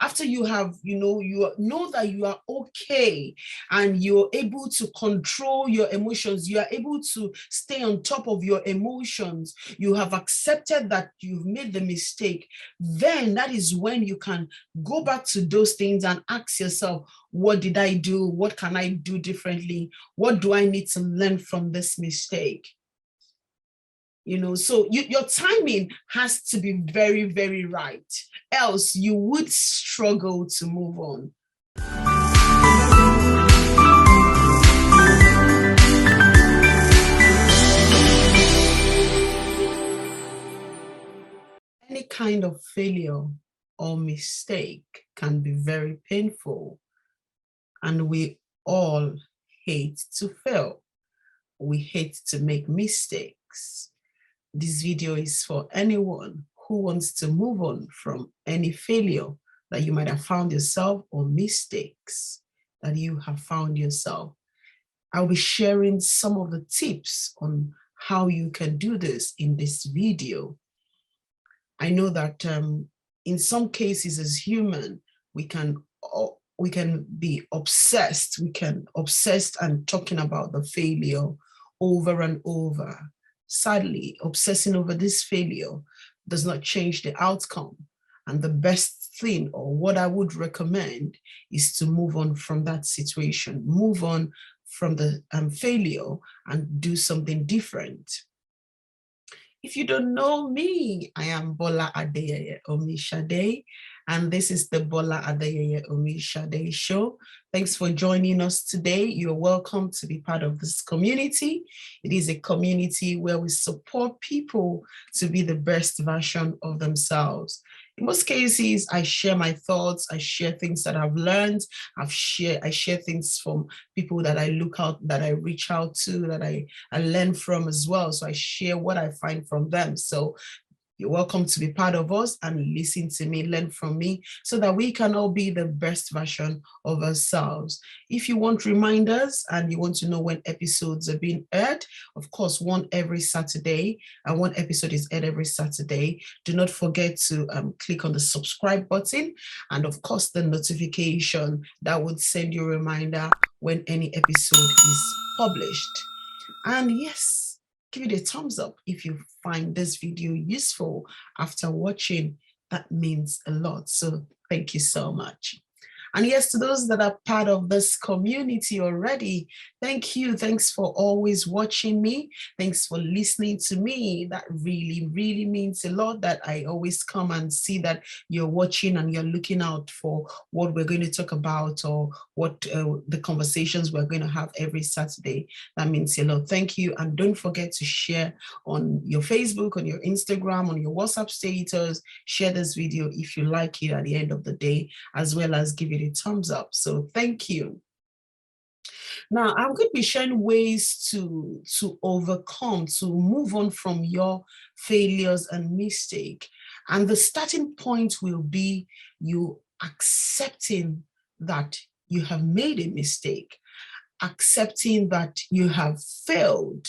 after you have, you know that you are okay and you're able to control your emotions, you are able to stay on top of your emotions, you have accepted that you've made the mistake, then that is when you can go back to those things and ask yourself, what did I do? What can I do differently? What do I need to learn from this mistake? So your timing has to be very, very right. Else you would struggle to move on. Any kind of failure or mistake can be very painful, and we all hate to fail. We hate to make mistakes. This video is for anyone who wants to move on from any failure that you might have found yourself or mistakes that you have found yourself. I'll be sharing some of the tips on how you can do this in this video. I know that in some cases as human, we can be obsessed. We can obsessed and talking about the failure over and over. Sadly, obsessing over this failure does not change the outcome. And the best thing, or what I would recommend, is to move on from that situation, move on from the failure and do something different. If you don't know me, I am Bola Adeyeye Omishade, and this is the Bola Adeyeye Omishade Show. Thanks for joining us today. You're welcome to be part of this community. It is a community where we support people to be the best version of themselves. In most cases, I share my thoughts, I share things that I've learned, I share things from people that I look out, that I reach out to, that I learn from as well. So I share what I find from them. So you're welcome to be part of us and listen to me, learn from me, so that we can all be the best version of ourselves. If you want reminders and you want to know when episodes are being aired, of course, one every Saturday, and one episode is aired every Saturday. Do not forget to click on the subscribe button, and of course, the notification that would send you a reminder when any episode is published. And yes, give it a thumbs up if you find this video useful after watching. That means a lot. So thank you so much. And yes, to those that are part of this community already, thank you. Thanks for always watching me. Thanks for listening to me. That really, really means a lot, that I always come and see that you're watching and you're looking out for what we're going to talk about, or what the conversations we're going to have every Saturday. That means a lot. Thank you. And don't forget to share on your Facebook, on your Instagram, on your WhatsApp status. Share this video if you like it at the end of the day, as well as give it a thumbs up. So thank you. Now, I'm going to be sharing ways to overcome, to move on from your failures and mistake. And the starting point will be you accepting that you have made a mistake, accepting that you have failed.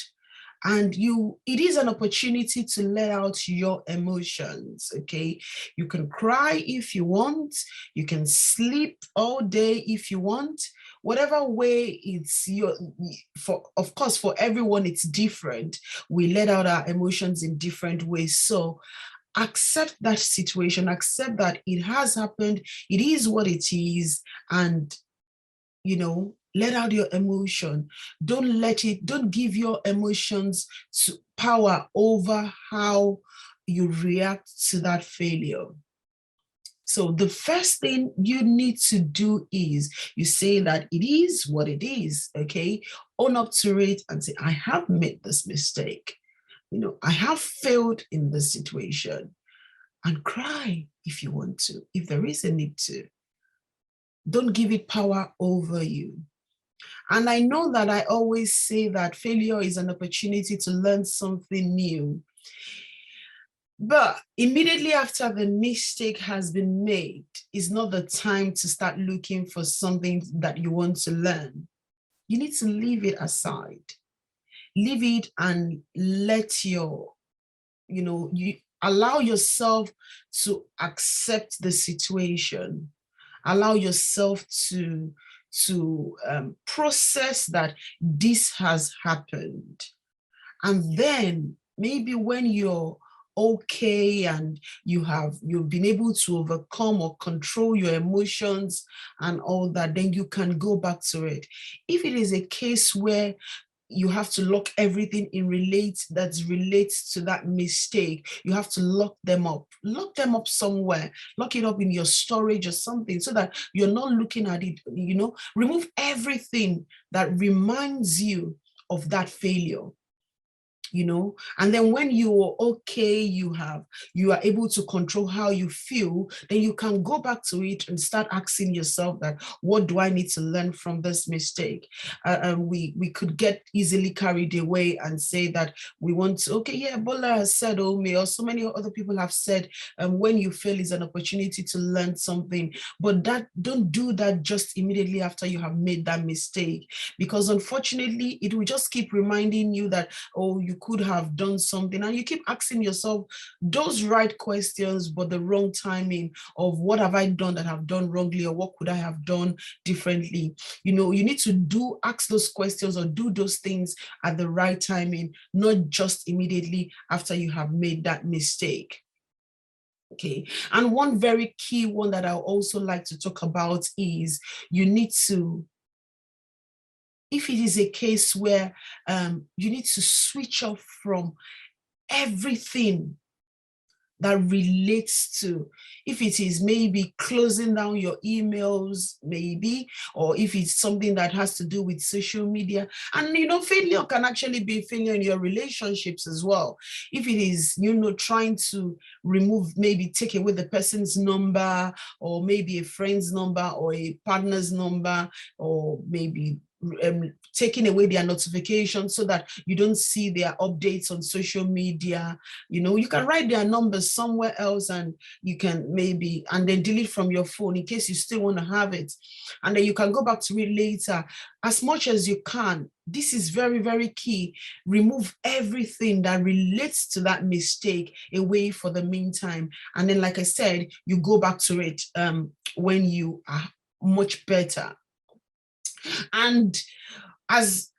And it is an opportunity to let out your emotions, okay? You can cry if you want, you can sleep all day if you want, whatever way of course, for everyone, it's different. We let out our emotions in different ways. So accept that situation, accept that it has happened, it is what it is, and, let out your emotion. Don't give your emotions power over how you react to that failure. So the first thing you need to do is you say that it is what it is, okay? Own up to it and say, I have made this mistake. I have failed in this situation. And cry if you want to, if there is a need to. Don't give it power over you. And I know that I always say that failure is an opportunity to learn something new. But immediately after the mistake has been made, is not the time to start looking for something that you want to learn. You need to leave it aside. Leave it and let Allow yourself to accept the situation. Allow yourself to process that this has happened. And then maybe when you're okay and you've been able to overcome or control your emotions and all that, then you can go back to it. If it is a case where you have to lock everything that relates to that mistake, you have to lock them up somewhere, lock it up in your storage or something, so that you're not looking at it. Remove everything that reminds you of that failure. And then when you are okay, you are able to control how you feel, then you can go back to it and start asking yourself that, what do I need to learn from this mistake? We could get easily carried away and say that we want to, okay, yeah, Bola has said, me, or so many other people have said, when you fail is an opportunity to learn something, but don't do that just immediately after you have made that mistake, because unfortunately it will just keep reminding you that, oh, you could have done something, and you keep asking yourself those right questions, but the wrong timing of what have I done that have done wrongly, or what could I have done differently. You need to ask those questions or do those things at the right timing, not just immediately after you have made that mistake. Okay, and one very key one that I also like to talk about is you need to, if it is a case where you need to switch off from everything that relates to, if it is maybe closing down your emails, maybe, or if it's something that has to do with social media. And failure can actually be failure in your relationships as well. If it is trying to maybe take away the person's number, or maybe a friend's number or a partner's number, or maybe taking away their notifications so that you don't see their updates on social media. You can write their numbers somewhere else, and you can and then delete from your phone in case you still want to have it, and then you can go back to it later as much as you can. This is very, very key. Remove everything that relates to that mistake away for the meantime, and then, like I said, you go back to it when you are much better. And as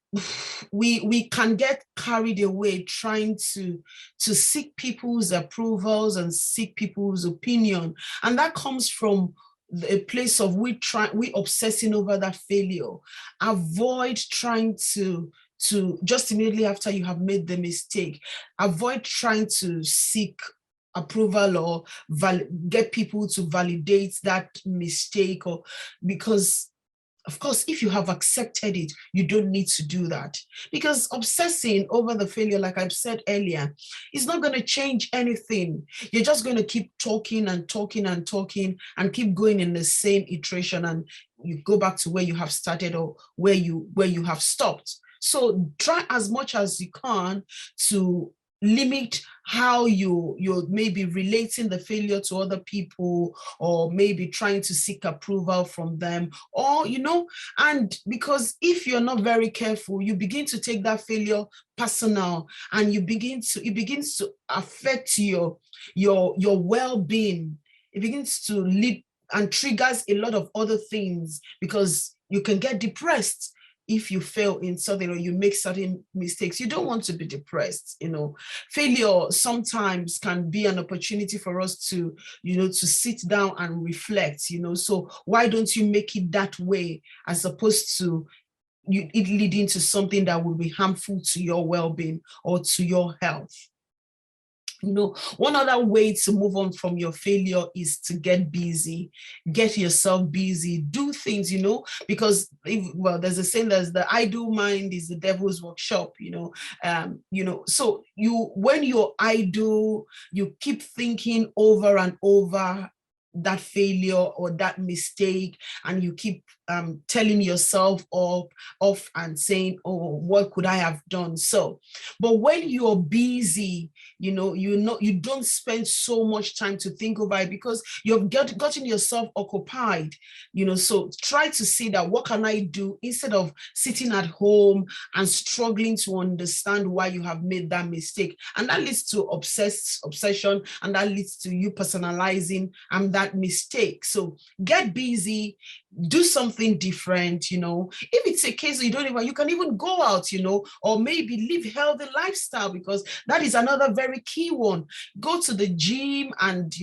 we can get carried away trying to seek people's approvals and seek people's opinion, and that comes from a place of we obsessing over that failure. Avoid trying to just immediately after you have made the mistake, avoid trying to seek approval or get people to validate that mistake, or because of course, if you have accepted it, you don't need to do that, because obsessing over the failure, like I've said earlier, is not going to change anything. You're just going to keep talking and talking and talking and keep going in the same iteration, and you go back to where you have started or where you have stopped. So try as much as you can to limit how you're maybe relating the failure to other people, or maybe trying to seek approval from them, or and because if you're not very careful, you begin to take that failure personal, and it begins to affect your well-being. It begins to lead and triggers a lot of other things, because you can get depressed if you fail in something or you make certain mistakes. You don't want to be depressed. Failure sometimes can be an opportunity for us to sit down and reflect. So why don't you make it that way, as opposed to it leading to something that will be harmful to your well-being or to your health? One other way to move on from your failure is to get busy, get yourself busy, do things, because there's a saying, there's the idle mind is the devil's workshop, so when you're idle, you keep thinking over and over that failure or that mistake, and you keep telling yourself off and saying, oh, what could I have done? So, but when you're busy, you don't spend so much time to think about it, because you've gotten yourself occupied, so try to see that, what can I do, instead of sitting at home and struggling to understand why you have made that mistake. And that leads to obsession, and that leads to you personalizing that mistake. So get busy, do something different. If it's a case you can even go out, or maybe live healthy lifestyle, because that is another very key one. Go to the gym and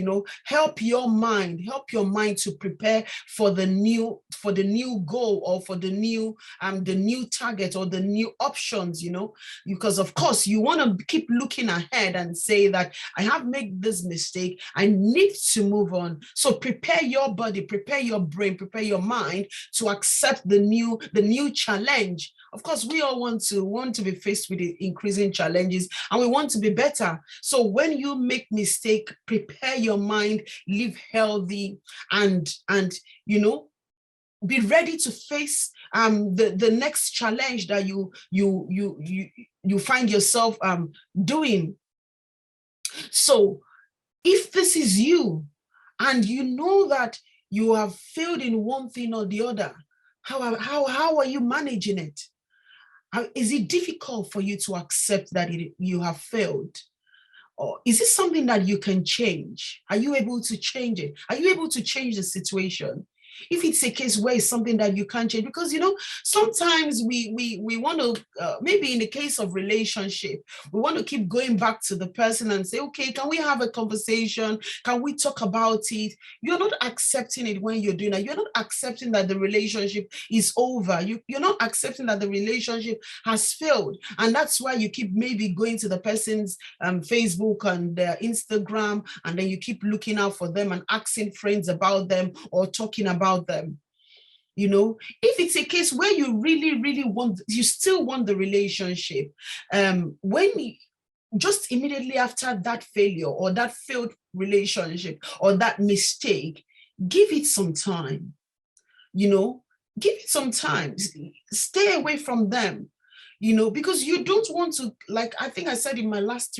help your mind to prepare for the new goal, or for the new target, or the new options, because of course you want to keep looking ahead and say that I have made this mistake, I need to move on. So prepare your body, prepare your brain, prepare your mind to accept the new challenge. Of course, we all want to be faced with the increasing challenges, and we want to be better. So when you make mistake, prepare your mind, live healthy, and be ready to face the next challenge that you find yourself doing. So if this is you, and you know that you have failed in one thing or the other, how are you managing it? Is it difficult for you to accept that you have failed? Or is it something that you can change? Are you able to change it? Are you able to change the situation? If it's a case where it's something that you can't change, because sometimes we want to, maybe in the case of relationship, we want to keep going back to the person and say, okay, can we have a conversation? Can we talk about it? You're not accepting it when you're doing that. You're not accepting that the relationship is over. You're not accepting that the relationship has failed. And that's why you keep maybe going to the person's Facebook and their Instagram, and then you keep looking out for them and asking friends about them, or talking about them. If it's a case where you really you still want the relationship, just immediately after that failure or that failed relationship or that mistake, give it some time. Give it some time. Stay away from them. Because you don't want to, like I think I said in my last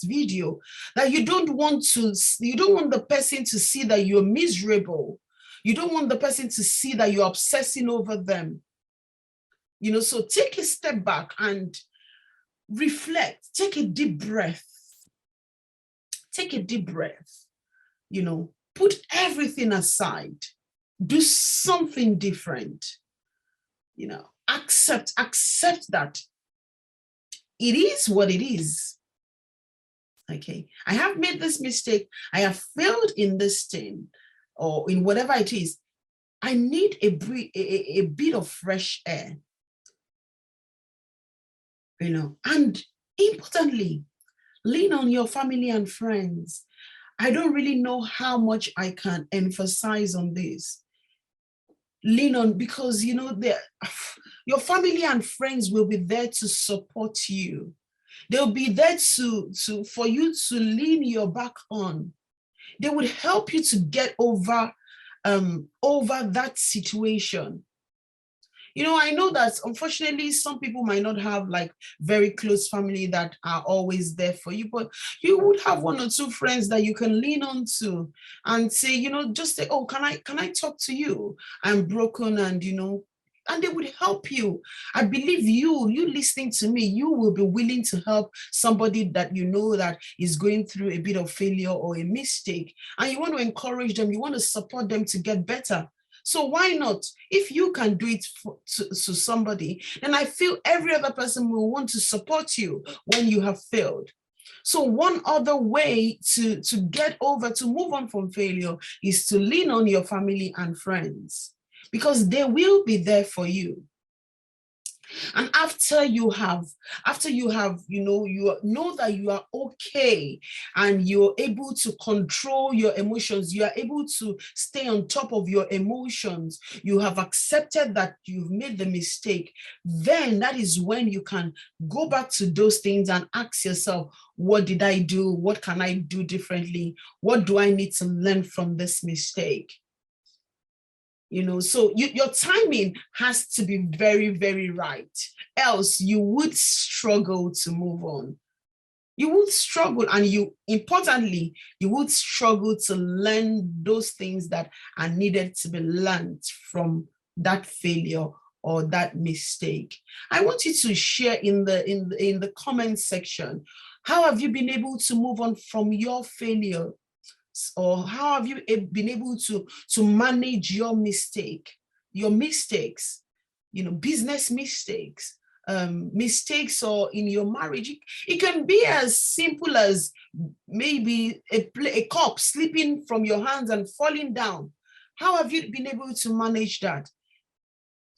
video, that you don't want the person to see that you're miserable. You don't want the person to see that you're obsessing over them. So take a step back and reflect. Take a deep breath. Take a deep breath. Put everything aside. Do something different. Accept that it is what it is. Okay, I have made this mistake. I have failed in this thing, or in whatever it is. I need a bit of fresh air. And importantly, lean on your family and friends. I don't really know how much I can emphasize on this. Lean on, because your family and friends will be there to support you. They'll be there for you to lean your back on. They would help you to get over that situation. I know that unfortunately some people might not have like very close family that are always there for you, but you would have one or two friends that you can lean on to and say, just say, oh, can I talk to you? I'm broken, and and they would help you. I believe you listening to me, you will be willing to help somebody that that is going through a bit of failure or a mistake, and you want to encourage them, you want to support them to get better. So why not? If you can do it to somebody, then I feel every other person will want to support you when you have failed. So one other way to move on from failure is to lean on your family and friends, because they will be there for you. And after you have, you know that you are okay and you're able to control your emotions, you are able to stay on top of your emotions, you have accepted that you've made the mistake, then that is when you can go back to those things and ask yourself, what did I do? What can I do differently? What do I need to learn from this mistake? So your timing has to be very, very right. Else you would struggle to move on. You would struggle, and importantly, you would struggle to learn those things that are needed to be learned from that failure or that mistake. I want you to share in the comment section, how have you been able to move on from your failure? Or how have you been able to manage your mistakes, business mistakes, mistakes, or in your marriage? It can be as simple as maybe a cup slipping from your hands and falling down. How have you been able to manage that?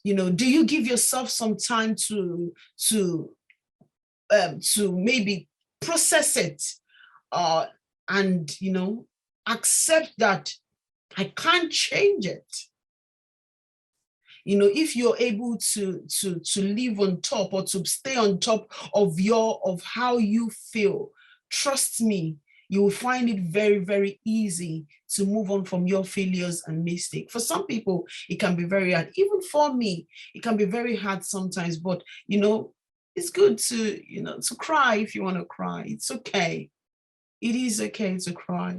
Do you give yourself some time to maybe process it, and accept that I can't change it? If you're able to live on top, or to stay on top of how you feel, trust me, you will find it very, very easy to move on from your failures and mistakes. For some people, it can be very hard. Even for me, it can be very hard sometimes, but it's good to to cry if you want to cry. It's okay. It is okay to cry.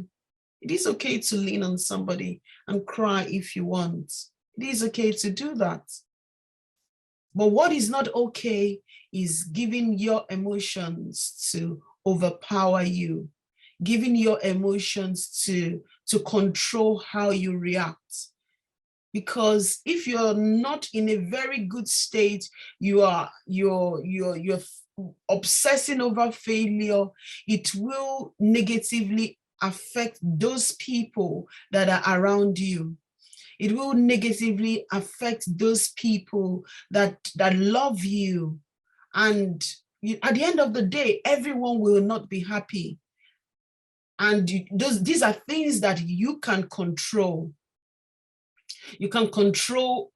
It is okay to lean on somebody and cry if you want. It is okay to do that. But what is not okay is giving your emotions to overpower you, giving your emotions to control how you react. Because if you're not in a very good state, you're obsessing over failure, it will negatively affect those people that are around you. It will negatively affect those people that love you. And at the end of the day, everyone will not be happy. And these are things that you can control. You can control,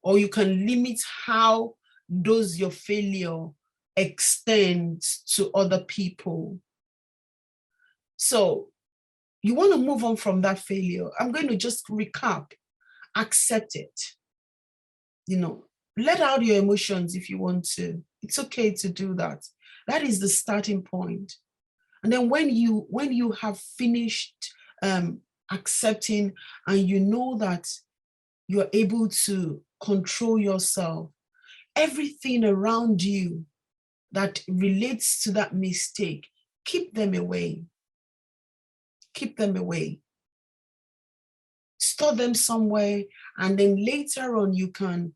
or you can limit how does your failure extend to other people. So you want to move on from that failure. I'm going to just recap. Accept it. Let out your emotions if you want to. It's okay to do that. That is the starting point. And then when you have finished accepting, and you know that you're able to control yourself, everything around you that relates to that mistake, keep them away. Keep them away. Store them somewhere, and then later on you can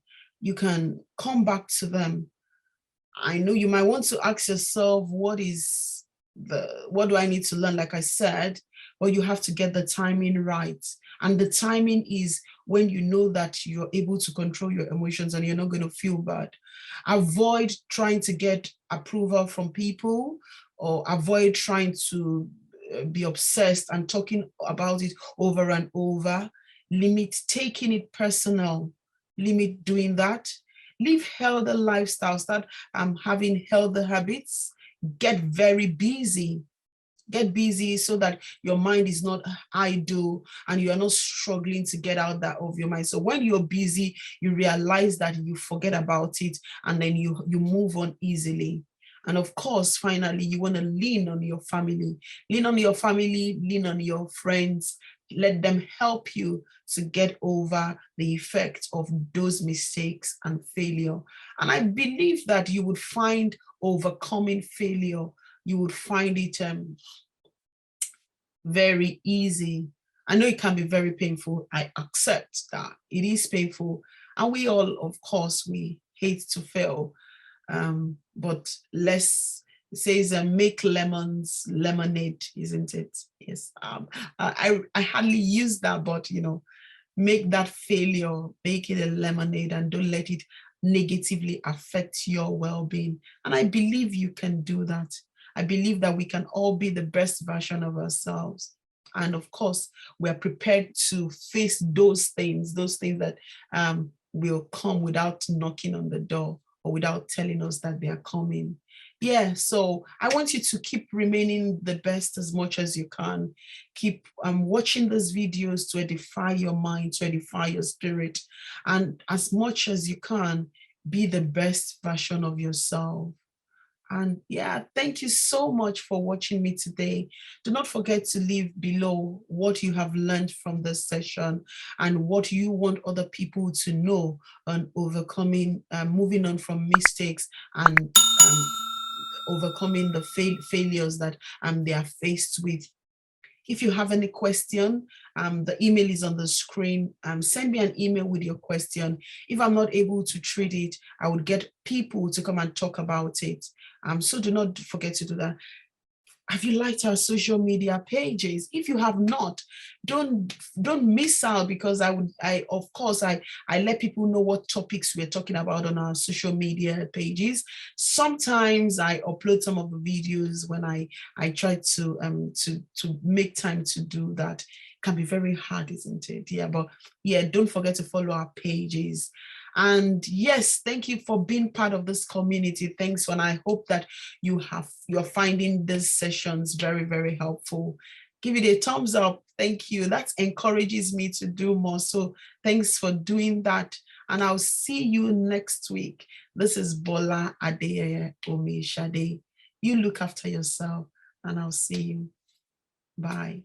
come back to them. I know you might want to ask yourself, what do I need to learn? Like I said, but you have to get the timing right. And the timing is when you know that you're able to control your emotions and you're not going to feel bad. Avoid trying to get approval from people, or avoid trying to be obsessed and talking about it over and over. Limit taking it personal. Limit doing that. Live healthy lifestyles. Start having healthy habits. Get very busy. Get busy so that your mind is not idle and you are not struggling to get out that of your mind. So when you're busy, you realize that you forget about it, and then you move on easily. And of course, finally, you want to lean on your family. Lean on your family, lean on your friends. Let them help you to get over the effect of those mistakes and failure. And I believe that you would find overcoming failure, you would find it very easy. I know it can be very painful. I accept that it is painful. And we all, of course, we hate to fail. But it says make lemons lemonade, isn't it? Yes. I hardly use that, but make that failure, make it a lemonade, and don't let it negatively affect your well-being. And I believe you can do that. I believe that we can all be the best version of ourselves. And of course, we are prepared to face those things that will come without knocking on the door or without telling us that they are coming. Yeah, so I want you to keep remaining the best as much as you can. Keep watching these videos to edify your mind, to edify your spirit. And as much as you can, be the best version of yourself. And yeah, thank you so much for watching me today. Do not forget to leave below what you have learned from this session and what you want other people to know on overcoming, moving on from mistakes and overcoming the failures that they are faced with. If you have any question, the email is on the screen. Send me an email with your question. If I'm not able to treat it, I would get people to come and talk about it. So do not forget to do that. Have you liked our social media pages? If you have not, don't miss out, because of course I let people know what topics we're talking about on our social media pages. Sometimes I upload some of the videos when I try to make time to do that. It can be very hard, isn't it? Yeah, but yeah, don't forget to follow our pages. And yes, thank you for being part of this community. Thanks, and I hope that you're finding these sessions very, very helpful. Give it a thumbs up. Thank you. That encourages me to do more. So thanks for doing that. And I'll see you next week. This is Bola Adeyeye Omishade. You look after yourself, and I'll see you. Bye.